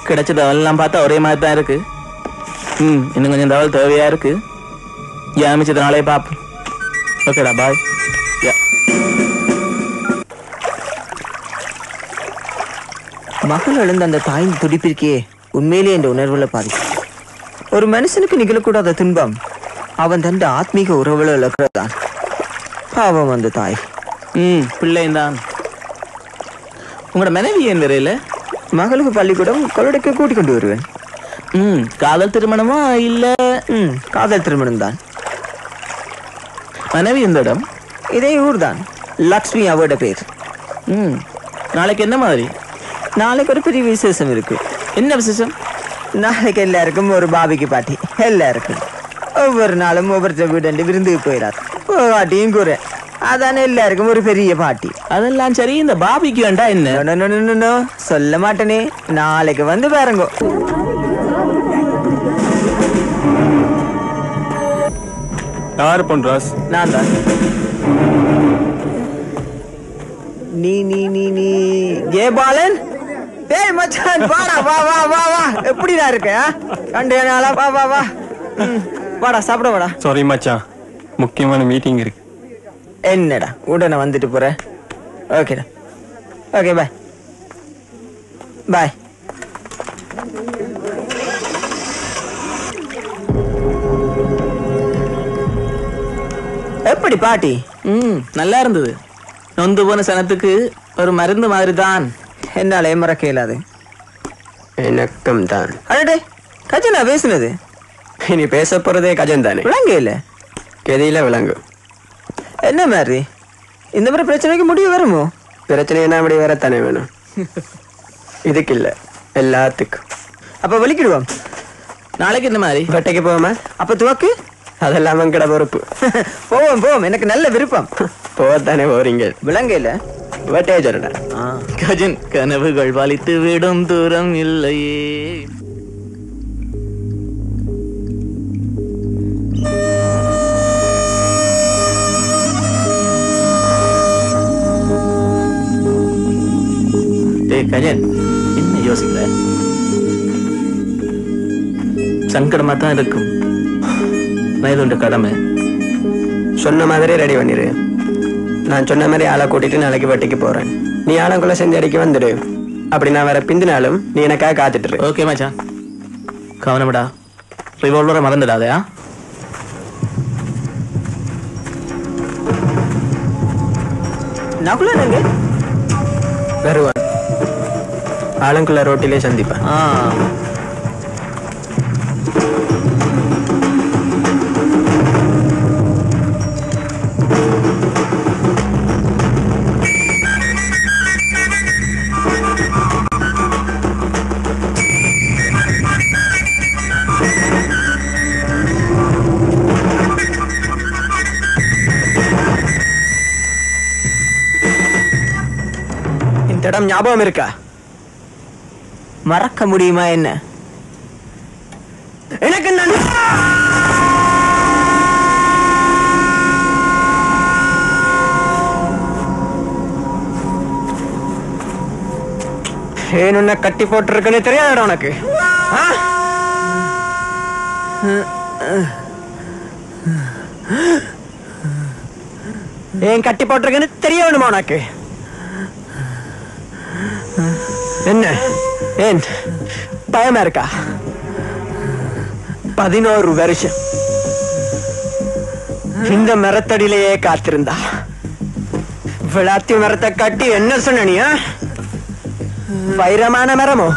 கிடைச்ச தவல்லாம் பார்த்தா ஒரே மாதிரி தான் இருக்கு. இன்னும் கொஞ்சம் தவல் தேவையா இருக்கு. மிச்சத்தை நாளே பார்ப்போம். ஓகேடா, பாய். மகள் எழுந்த அந்த தாயின் துடிப்பிற்கே உண்மையிலே என்ற உணர்வுல பாதிக்கும். ஒரு மனுஷனுக்கு நிகழக்கூடாத துன்பம் அவன் தன் ஆத்மீக உறவுல இழக்கிறதான். பாவம் அந்த தாய். பிள்ளைந்தான். உங்களோட மனைவி ஏன் வரையில? மகளுக்கு பள்ளிக்கூடம் கொள்ளடைக்க கூட்டிக் கொண்டு வருவேன். காதல் திருமணமா இல்ல? காதல் திருமணம் தான். மனைவி இந்த இடம்? இதே ஊர் தான். லக்ஷ்மி அவரோட பேர். நாளைக்கு என்ன மாதிரி? நாளைக்கு ஒரு பெரிய விசேஷம் இருக்கு. என்ன விசேஷம்? நாளைக்கு எல்லாருக்கும் ஒரு பாபிக்கு பாட்டி. எல்லாருக்கும் ஒவ்வொரு நாளும் ஒவ்வொருத்த வீடு விருந்துக்கு போயிடாது. பாட்டியும் கூற அதானே எல்லாருக்கும் ஒரு பெரிய பாட்டி. அதெல்லாம் சரி, இந்த பாபிக்கு வேண்டா என்ன? சொல்ல மாட்டேனே, நாளைக்கு வந்து பாருங்க. யார் பண்றாஸ்? நான் தான். நீ நீ நீ நீ ஏ பாலன். டேய் மச்சான், வாடா, வா வா வா வா. எப்படிடா இருக்க? கண்டேனால வா வா வா. வாடா, சாப்பிட வாடா. சாரி மச்சான், முக்கியமான மீட்டிங் இருக்கு. என்னடா உடனே வந்துட்டு போற? ஓகேடா, ஓகே, பாய் பாய். எப்படி பாட்டி? நல்லா இருந்தது. நொந்து போன சனத்துக்கு ஒரு மருந்து மாதிரி தான். என்னால மறக்க இயலாது. எனக்கும் தான். அடடே, கஜனா பேசுனது. இனி பேச போறதே கஜன் தானே. விளங்க இல்ல? கெதியில விளங்கு. என்ன மாதிரி இந்த மாதிரி பிரச்சனைக்கு முடிவு வருமோ? பிரச்சனை என்ன அப்படி வரத்தானே வேணும். இதுக்கு இல்ல, எல்லாத்துக்கும். அப்ப வலிக்கிடுவோம். நாளைக்கு இந்த மாதிரி வெட்டைக்கு போவோமா? அப்ப துவக்கு. அதெல்லாம் அவங்கட பொறுப்பு. போவோம் போவோம், எனக்கு நல்ல விருப்பம். போத்தானே போறீங்க. விளங்க இல்ல? வெட்டையே சொல்லுடா. கஜன், கனவுகள் வலித்து விடும் தூரம் இல்லையே. கஜன், என்ன யோசிக்கிற? சங்கடமா தான் இருக்கும். வயதுண்ட கடமை. சொன்ன மாதிரி ரெடி பண்ணிரு. நான் சொன்ன மாதிரி ஆளை கூட்டிட்டு நாளைக்கு வெட்டிக்கு போறேன். நீ ஆளுக்குள்ள செஞ்சு அடிக்க வந்துடு. அப்படி நான் வேற பிந்தினாலும் நீ எனக்காக காத்துட்டு. ஓகே மச்சான், கவனம்டா. ரிவால்வரை மறந்துடாதயா? நகுல நீங்க வருவான். ஆளுக்குள்ள ரோட்டிலே சந்திப்பேன். இந்த இடம் ஞாபகம் இருக்கா? மறக்க முடியுமா என்ன? எனக்கு ஏன் உன்னை கட்டி போட்டிருக்குன்னு தெரியாதடா உனக்கு? ஏன் கட்டி போட்டிருக்குன்னு தெரிய வேணுமா உனக்கு? என்ன ஏன் பயமா இருக்கா? 11 வருஷம் இந்த மரத்தடியிலேயே காத்திருந்தா. விளாத்தி மரத்தை கட்டி என்ன சொன்ன நீ? வைரமான மரமோ?